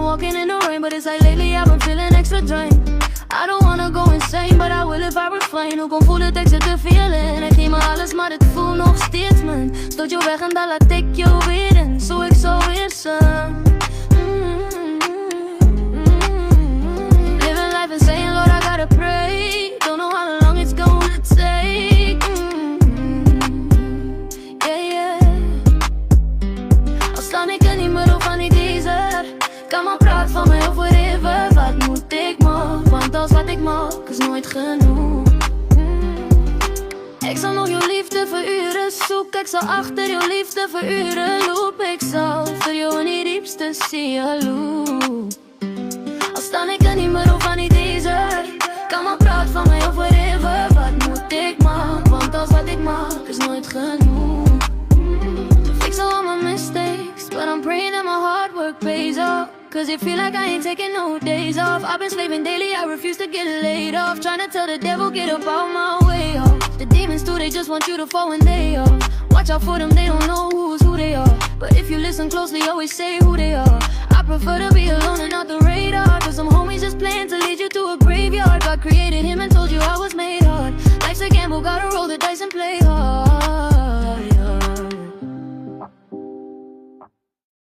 walking in the rain, but it's like lately I've been feeling extra drained. I don't wanna go insane, but I will if I refrain. Hoe kon voelen dat ik zit te feeling. Ik geef me alles, maar het voelt nog steeds mijn. Stoot je weg en dan laat ik je weer in. Zo ik zo weer zijn. Living life insane, Lord, I gotta pray. Don't know how long it's gonna take. Yeah, yeah. Al staan ik in die middel van die desert. Kan maar praat van mij of whatever. Wat moet ik mag? Want als wat ik mag is nooit genoeg. Ik zal nog jouw liefde veruren zoeken. Ik zal achter jouw liefde veruren loop. Ik zal voor jou in die diepste zie jaloers. Al staan ik in die middel van die desert. Kan maar praat van mij of whatever. Wat moet ik mag? Want als wat ik mag is nooit genoeg. To fix all my mistakes, but I'm praying that my hard work pays off. Cause it feel like I ain't taking no days off. I've been slaving daily, I refuse to get laid off. Trying to tell the devil, get up out my way off. The demons too, they just want you to fall when they off. Watch out for them, they don't know who's who they are. But if you listen closely, always say who they are. I prefer to be alone and not the radar. Cause some homies just playing to lead you to